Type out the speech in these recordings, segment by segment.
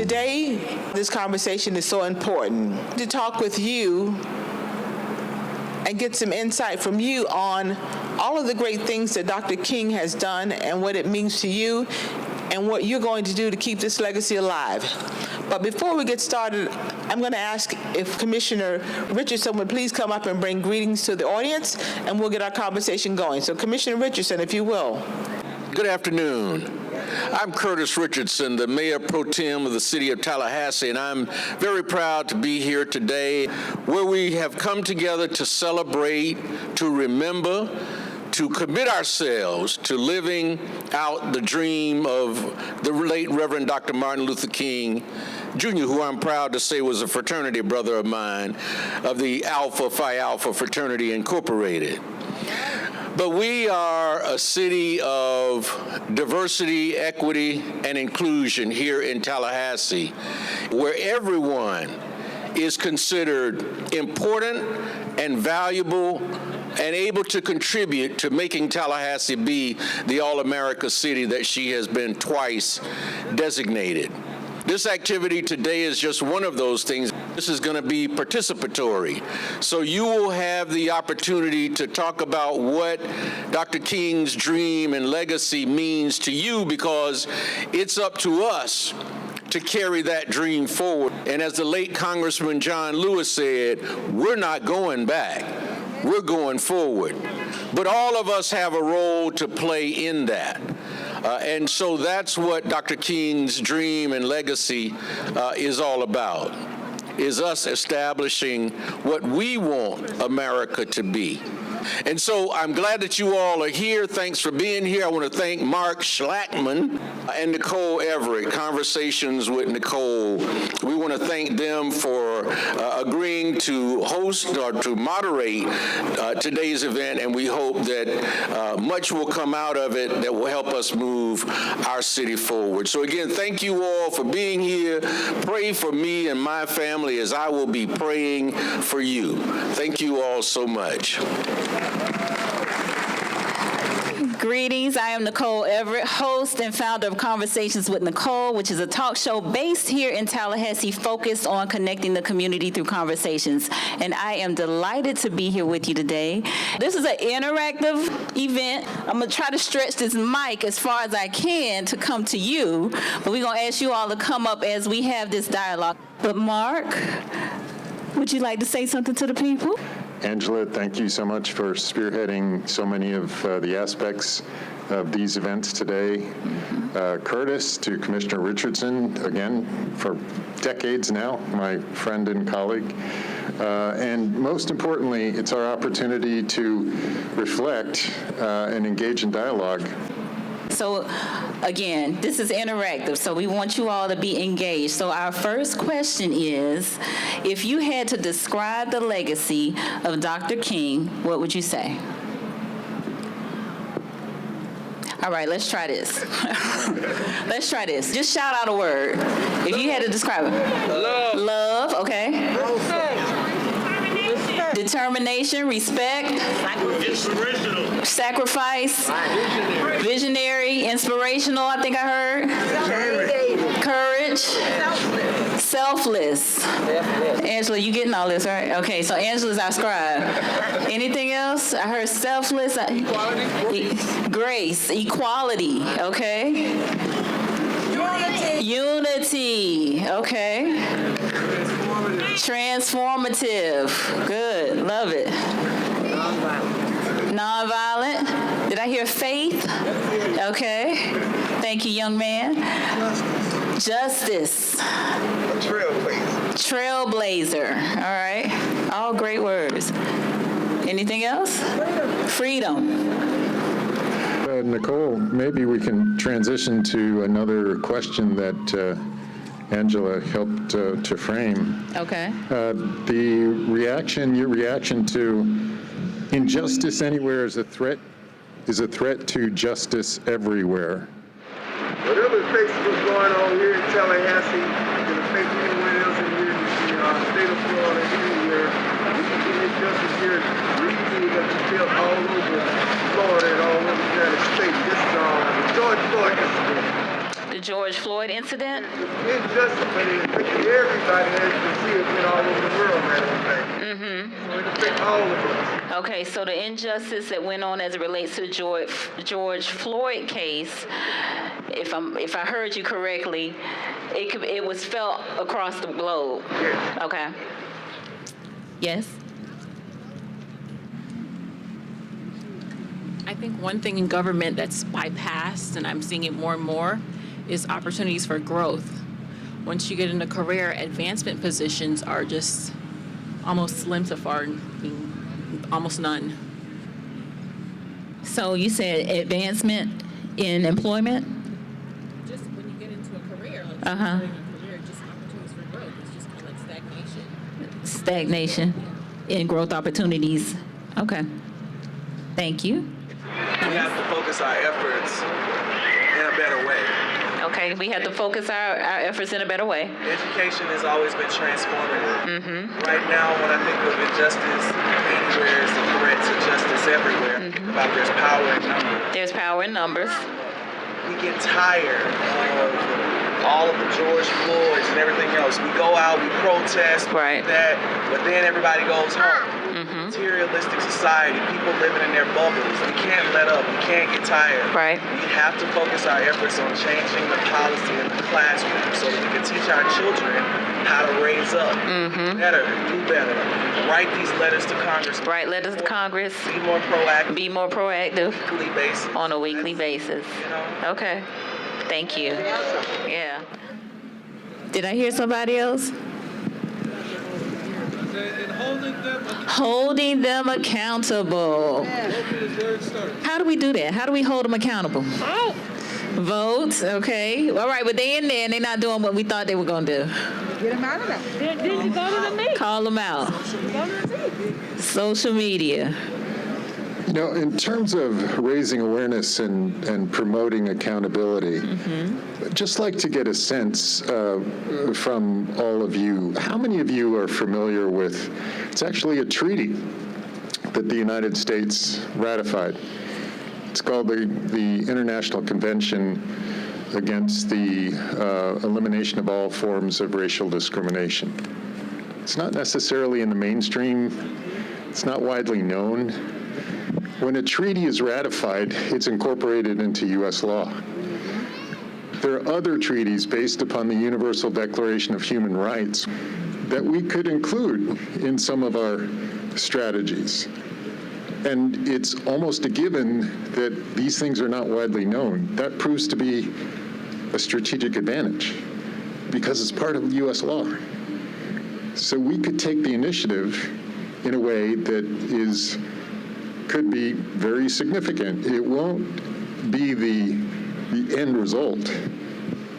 Today, this conversation is so important to talk with you and get some insight from you on all of the great things that Dr. King has done and what it means to you and what you're going to do to keep this legacy alive. But before we get started, I'm going to ask if Commissioner Richardson would please come up and bring greetings to the audience, and we'll get our conversation going. So Commissioner Richardson, if you will. Good afternoon. I'm Curtis Richardson, the Mayor Pro Tem of the City of Tallahassee, and I'm very proud to be here today where we have come together to celebrate, to remember, to commit ourselves to living out the dream of the late Reverend Dr. Martin Luther King Jr., who I'm proud to say was a fraternity brother of mine of the Alpha Phi Alpha Fraternity Incorporated. But we are a city of diversity, equity, and inclusion here in Tallahassee, where everyone is considered important and valuable and able to contribute to making Tallahassee be the All-America city that she has been twice designated. This activity today is just one of those things. This is going to be participatory. So you will have the opportunity to talk about what Dr. King's dream and legacy means to you, because it's up to us to carry that dream forward. And as the late Congressman John Lewis said, we're not going back. We're going forward. But all of us have a role to play in that. And so that's what Dr. King's dream and legacy is all about, is us establishing what we want America to be. And so I'm glad that you all are here. Thanks for being here. I want to thank Mark Schlackman and Nicole Everett, Conversations with Nicole. We want to thank them for agreeing to host or to moderate today's event, and we hope that much will come out of it that will help us move our city forward. So again, thank you all for being here. Pray for me and my family as I will be praying for you. Thank you all so much. Greetings. I am Nicole Everett, host and founder of Conversations with Nicole, which is a talk show based here in Tallahassee focused on connecting the community through conversations. And I am delighted to be here with you today. This is an interactive event. I'm going to try to stretch this mic as far as I can to come to you, but we're going to ask you all to come up as we have this dialogue. But Mark, would you like to say something to the people? Angela, thank you so much for spearheading so many of the aspects of these events today. Curtis, to Commissioner Richardson, again, for decades now, my friend and colleague. And most importantly, it's our opportunity to reflect and engage in dialogue. So again, this is interactive, so we want you all to be engaged. So our first question is, if you had to describe the legacy of Dr. King, what would you say? All right, let's try this. Let's try this. Just shout out a word. If you had to describe it. Love. Love, okay. Determination, respect, sacrifice, visionary, inspirational, I think I heard, courage, selfless. Angela, you getting all this, right? Okay, so Angela's our scribe. Anything else? I heard selfless, grace, equality, okay? Unity, okay? Transformative. Good. Love it. Nonviolent. Did I hear faith? Okay. Thank you, young man. Justice. Trailblazer. All right. All great words. Anything else? Freedom. Nicole, maybe we can transition to another question that Angela helped to frame. Okay. Your reaction to injustice anywhere is a threat to justice everywhere. Whatever the face what's going on here in Tallahassee, it'll affect anywhere else in here in the state of Florida, anywhere. We can get injustice here. We see that we feel all over Florida and all over the United States. This is the George Floyd incident. The George George Floyd incident? Injustice, but it affected everybody, as you can see, it's been all over the world, matter of fact. So it affects all of us. Okay, so the injustice that went on as it relates to the George Floyd case, if I heard you correctly, it was felt across the globe. Yes. Okay. Yes. I think one thing in government that's bypassed, and I'm seeing it more and more, is opportunities for growth. Once you get into career, advancement positions are just almost slim to far, almost none. So you said advancement in employment? Just when you get into a career, like Uh-huh. starting a career, just opportunities for growth. It's just kind of like stagnation. Stagnation in growth opportunities. Okay. Thank you. We have to focus our efforts in a better way. Okay, we have to focus our efforts in a better way. Education has always been transformative. Right now, when I think of injustice anywhere, it's a threat to justice everywhere. I think about there's power in numbers. There's power in numbers. We get tired of all of the George Floyds and everything else. We go out, we protest, Right. that, but then everybody goes home. Materialistic society, people living in their bubbles. We can't let up. We can't get tired. Right. We have to focus our efforts on changing the policy in the classroom so that we can teach our children how to raise up better, do better. Write these letters to Congress. Write letters to Congress. Be more proactive. Be more proactive Weekly basis. on a weekly basis. You know? Okay. Thank you. Yeah. Did I hear somebody else? Holding them accountable. How do we do that? How do we hold them accountable? Votes, okay. All right, but they in there and they're not doing what we thought they were going to do. Get them out of there. Did you go to the meeting? Call them out. Social media. You know, in terms of raising awareness and promoting accountability, I'd just like to get a sense from all of you. How many of you are familiar with, it's actually a treaty that the United States ratified. It's called the International Convention Against the Elimination of All Forms of Racial Discrimination. It's not necessarily in the mainstream. It's not widely known. When a treaty is ratified, it's incorporated into U.S. law. There are other treaties based upon the Universal Declaration of Human Rights that we could include in some of our strategies. And it's almost a given that these things are not widely known. That proves to be a strategic advantage because it's part of U.S. law. So we could take the initiative in a way that could be very significant. It won't be the end result,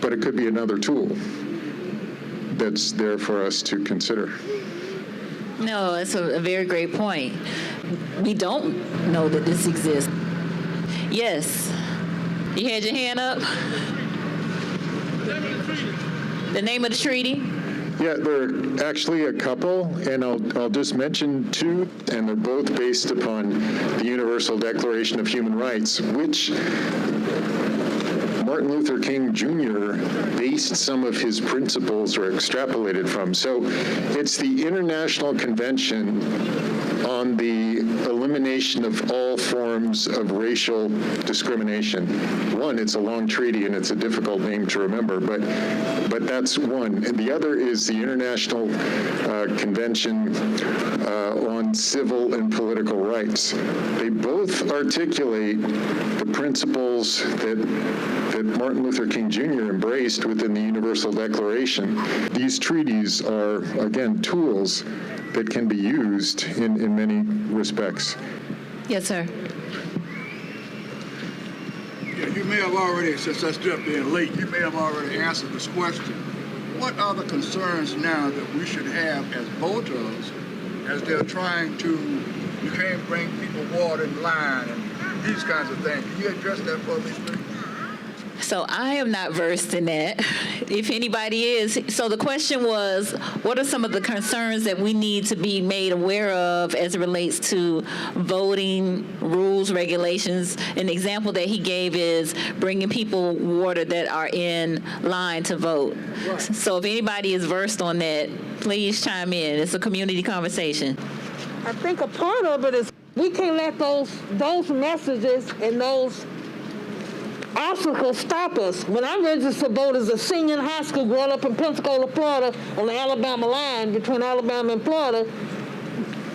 but it could be another tool that's there for us to consider. No, it's a very great point. We don't know that this exists. Yes. You had your hand up? The name of the treaty? Yeah, there are actually a couple, and I'll just mention two, and they're both based upon the Universal Declaration of Human Rights, which Martin Luther King Jr. based some of his principles or extrapolated from. So it's the International Convention on the Elimination of All Forms of Racial Discrimination. One, it's a long treaty and it's a difficult name to remember, but that's one. And the other is the International Convention on Civil and Political Rights. They both articulate the principles that Martin Luther King Jr. embraced within the Universal Declaration. These treaties are, again, tools that can be used in many respects. Yes, sir. Yeah, you may have already, since I stepped in late, you may have already answered this question. What are the concerns now that we should have as voters as they're trying to, you can't bring people water in line and these kinds of things? Can you address that for me, please? So I am not versed in that. If anybody is, so the question was, what are some of the concerns that we need to be made aware of as it relates to voting rules, regulations? An example that he gave is bringing people water that are in line to vote. Right. So if anybody is versed on that, please chime in. It's a community conversation. I think a part of it is we can't let those messages and those obstacles stop us. When I registered to vote as a senior in high school growing up in Pensacola, Florida, on the Alabama line between Alabama and Florida,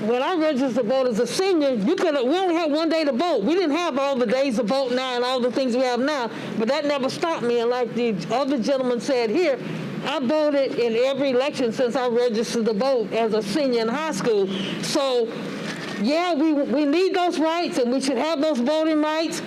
when I registered to vote as a senior, we only had one day to vote. We didn't have all the days to vote now and all the things we have now, but that never stopped me. And like the other gentleman said here, I voted in every election since I registered to vote as a senior in high school. So, yeah, we need those rights and we should have those voting rights.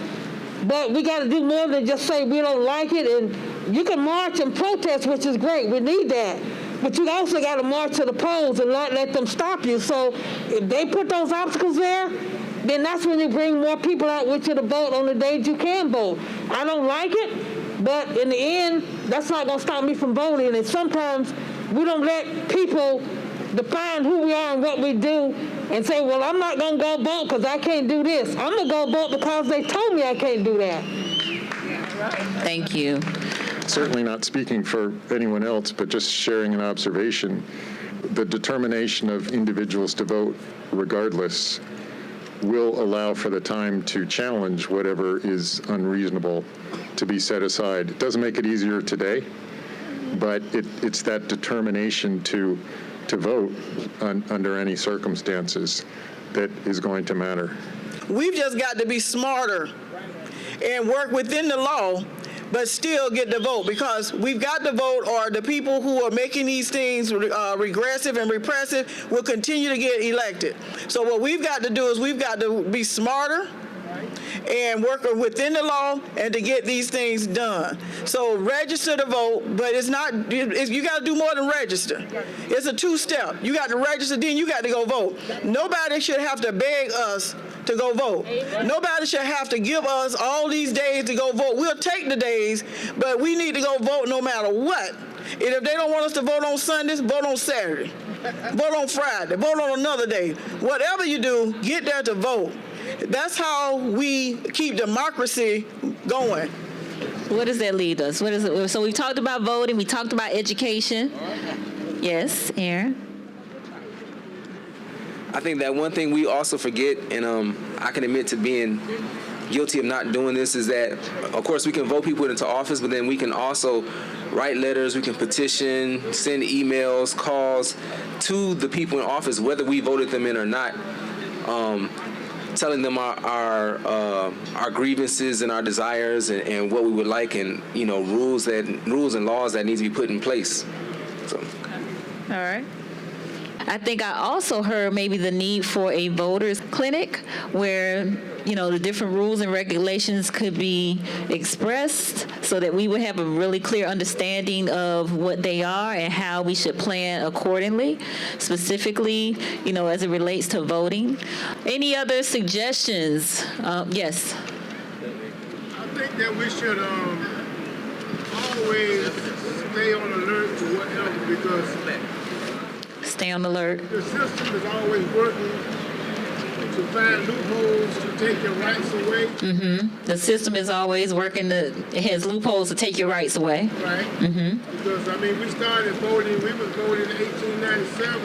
But we got to do more than just say we don't like it. And you can march and protest, which is great. We need that. But you also got to march to the polls and not let them stop you. So if they put those obstacles there, then that's when you bring more people out with you to vote on the days you can vote. I don't like it, but in the end, that's not going to stop me from voting. And sometimes we don't let people define who we are and what we do and say, well, I'm not going to go vote because I can't do this. I'm going to go vote because they told me I can't do that. Thank you. Certainly not speaking for anyone else, but just sharing an observation. The determination of individuals to vote regardless will allow for the time to challenge whatever is unreasonable to be set aside. It doesn't make it easier today, but it's that determination to vote under any circumstances that is going to matter. We've just got to be smarter and work within the law, but still get the vote, because we've got to vote, or the people who are making these things regressive and repressive will continue to get elected. So what we've got to do is we've got to be smarter and work within the law and to get these things done. So register to vote, but you got to do more than register. It's a two-step. You got to register, then you got to go vote. Nobody should have to beg us to go vote. Nobody should have to give us all these days to go vote. We'll take the days, but we need to go vote no matter what. And if they don't want us to vote on Sundays, vote on Saturday. Vote on Friday. Vote on another day. Whatever you do, get there to vote. That's how we keep democracy going. What does that lead us? What is it? So we talked about voting. We talked about education. Yes, Aaron. I think that one thing we also forget, and I can admit to being guilty of not doing this, is that, of course, we can vote people into office, but then we can also write letters, we can petition, send emails, calls to the people in office, whether we voted them in or not, telling them our grievances and our desires and what we would like, and rules and laws that need to be put in place. So. All right. I think I also heard maybe the need for a voters clinic where, the different rules and regulations could be expressed so that we would have a really clear understanding of what they are and how we should plan accordingly, specifically, as it relates to voting. Any other suggestions? Yes. I think that we should always stay on alert to whatever, because stay on alert. The system is always working to find loopholes to take your rights away. Mm-hmm. The system is always working it has loopholes to take your rights away. Right. Mm-hmm. Because, we started voting, we was voting in 1887,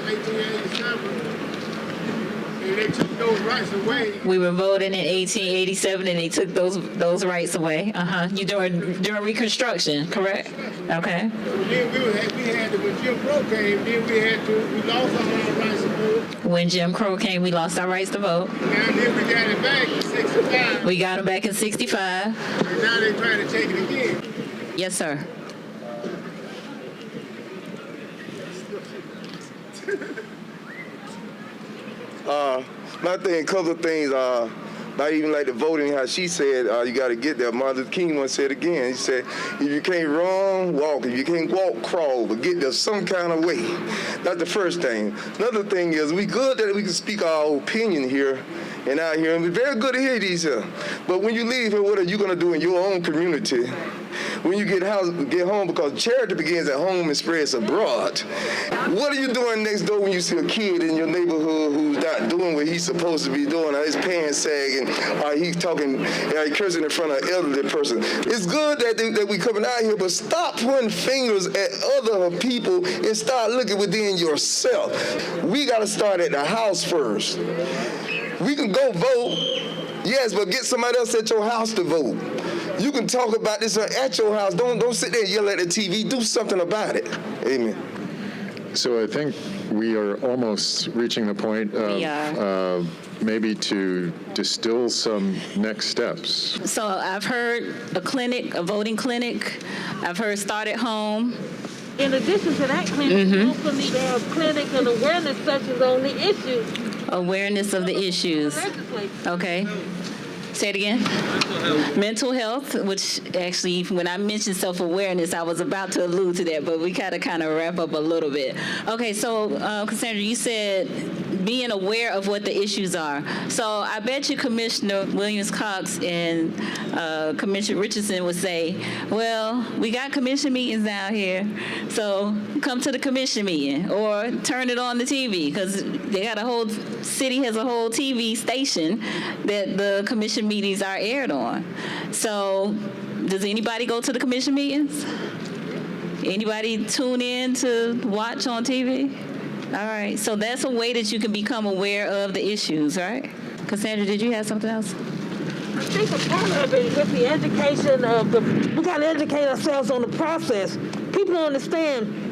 and they took those rights away. We were voting in 1887, and they took those rights away. You during Reconstruction, correct? Okay. So then we had to, when Jim Crow came, then we lost all our rights to vote. When Jim Crow came, we lost our rights to vote. Now then we got it back in 65. We got them back in 65. And now they're trying to take it again. Yes, sir. My thing, couple of things, not even like the voting, how she said, you got to get there. Martin Luther King once said again, he said, if you can't run, walk. If you can't walk, crawl, but get there some kind of way. That's the first thing. Another thing is, we good that we can speak our opinion here and out here, and we're very good to hear these here. But when you leave here, what are you going to do in your own community? when you get home, because charity begins at home and spreads abroad. What are you doing next door when you see a kid in your neighborhood who's not doing what he's supposed to be doing? Or his pants sagging, or he's talking, or he cursing in front of an elderly person. It's good that we coming out here, but stop pointing fingers at other people and start looking within yourself. We got to start at the house first. We can go vote, yes, but get somebody else at your house to vote. You can talk about this at your house. Don't sit there and yell at the TV. Do something about it. Amen. So I think we are almost reaching the point of maybe to distill some next steps. So I've heard a voting clinic. I've heard start at home. In addition to that clinic, we also need to have clinic and awareness sessions on the issues. Awareness of the issues. Okay. Say it again. Mental health, which actually, when I mentioned self-awareness, I was about to allude to that, but we kind of wrap up a little bit. Okay, so Cassandra, you said being aware of what the issues are. So I bet you Commissioner Williams-Cox and Commissioner Richardson would say, well, we got commission meetings out here, so come to the commission meeting or turn it on the TV, because they got city has a whole TV station that the commission meetings are aired on. So does anybody go to the commission meetings? Anybody tune in to watch on TV? All right, so that's a way that you can become aware of the issues, right? Cassandra, did you have something else? I think a part of it is the education we got to educate ourselves on the process. People don't understand.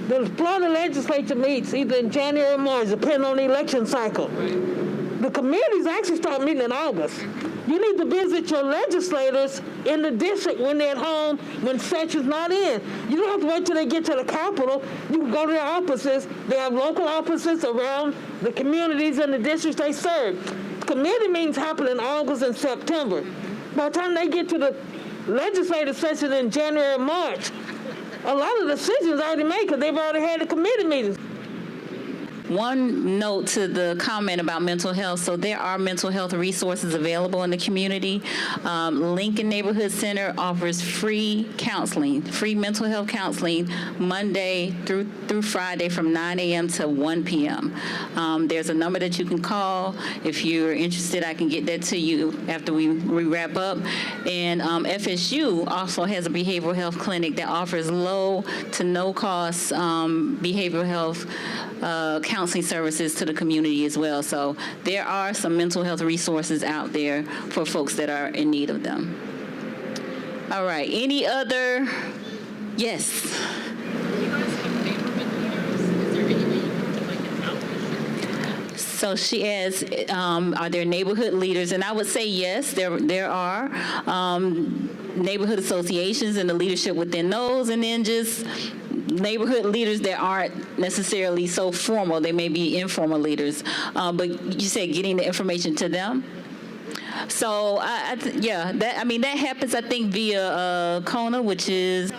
The Florida legislature meets either in January or March, depending on the election cycle. The committees actually start meeting in August. You need to visit your legislators in the district when they're at home, when session's not in. You don't have to wait till they get to the Capitol. You can go to their offices. They have local offices around the communities and the districts they serve. Committee meetings happen in August and September. By the time they get to the legislative session in January and March, a lot of decisions already made because they've already had the committee meetings. One note to the comment about mental health. So there are mental health resources available in the community. Lincoln Neighborhood Center offers free counseling, free mental health counseling Monday through Friday from 9 a.m. to 1 p.m. There's a number that you can call. If you're interested, I can get that to you after we wrap up. And FSU also has a behavioral health clinic that offers low to no cost behavioral health counseling services to the community as well. So there are some mental health resources out there for folks that are in need of them. All right, any other? Yes. So she asks, are there neighborhood leaders? And I would say yes, there are neighborhood associations and the leadership within those, and then just neighborhood leaders that aren't necessarily so formal. They may be informal leaders. But you said getting the information to them. So that happens, I think, via CONA, which is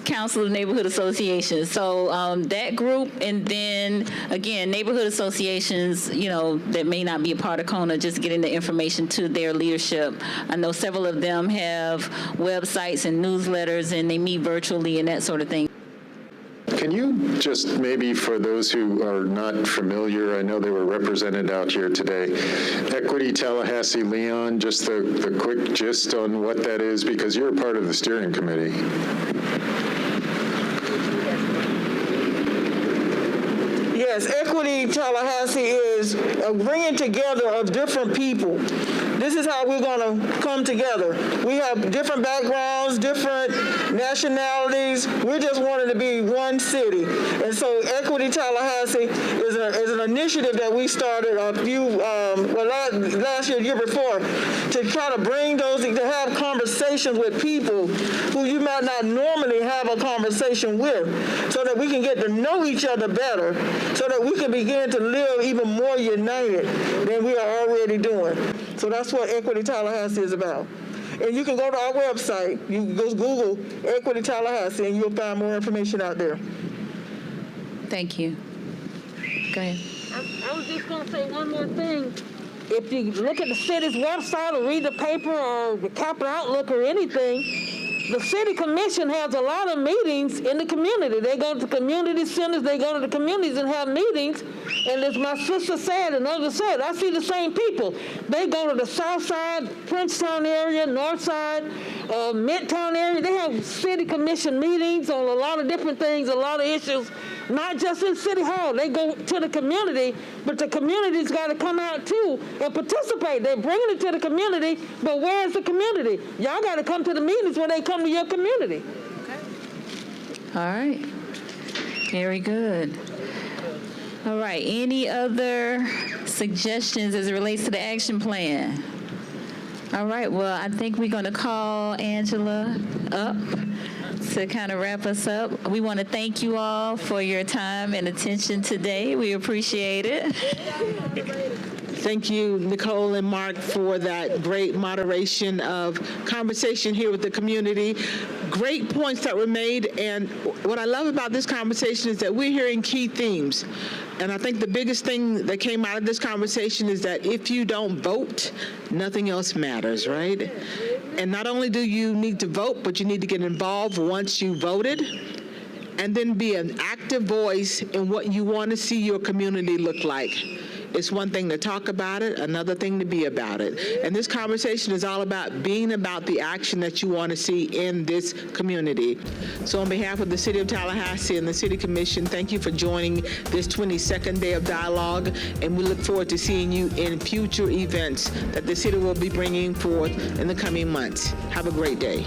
Council of Neighborhood Associations. So that group, and then again, neighborhood associations, that may not be a part of CONA, just getting the information to their leadership. I know several of them have websites and newsletters, and they meet virtually and that sort of thing. Can you just maybe, for those who are not familiar, I know they were represented out here today, Equity Tallahassee Leon, just the quick gist on what that is, because you're a part of the steering committee. Yes, Equity Tallahassee is a bringing together of different people. This is how we're going to come together. We have different backgrounds, different nationalities. We just wanted to be one city. And so Equity Tallahassee is an initiative that we started last year, the year before, to try to bring those, to have conversations with people who you might not normally have a conversation with, so that we can get to know each other better, so that we can begin to live even more united than we are already doing. So that's what Equity Tallahassee is about. And you can go to our website. You can go Google Equity Tallahassee, and you'll find more information out there. Thank you. Go ahead. I was just going to say one more thing. If you look at the city's website or read the paper or the Capital Outlook or anything, The city commission has a lot of meetings in the community. They go to community centers, they go to the communities and have meetings. And as my sister said and others said, I see the same people. They go to the south side, Princetown area, north side, Midtown area. They have city commission meetings on a lot of different things, a lot of issues, not just in City Hall. They go to the community, but the community's got to come out too and participate. They're bringing it to the community, but where's the community? Y'all got to come to the meetings when they come to your community. All right. Very good. All right. Any other suggestions as it relates to the action plan? All right. Well, I think we're going to call Angela up to kind of wrap us up. We want to thank you all for your time and attention today. We appreciate it. Thank you, Nicole and Mark, for that great moderation of conversation here with the community. Great points that were made, and what I love about this conversation is that we're hearing key themes. And I think the biggest thing that came out of this conversation is that if you don't vote, nothing else matters, right? And not only do you need to vote, but you need to get involved once you voted, and then be an active voice in what you want to see your community look like. It's one thing to talk about it, another thing to be about it. And this conversation is all about being about the action that you want to see in this community. So on behalf of the City of Tallahassee and the City Commission, thank you for joining this 22nd day of dialogue, and we look forward to seeing you in future events that the city will be bringing forth in the coming months. Have a great day.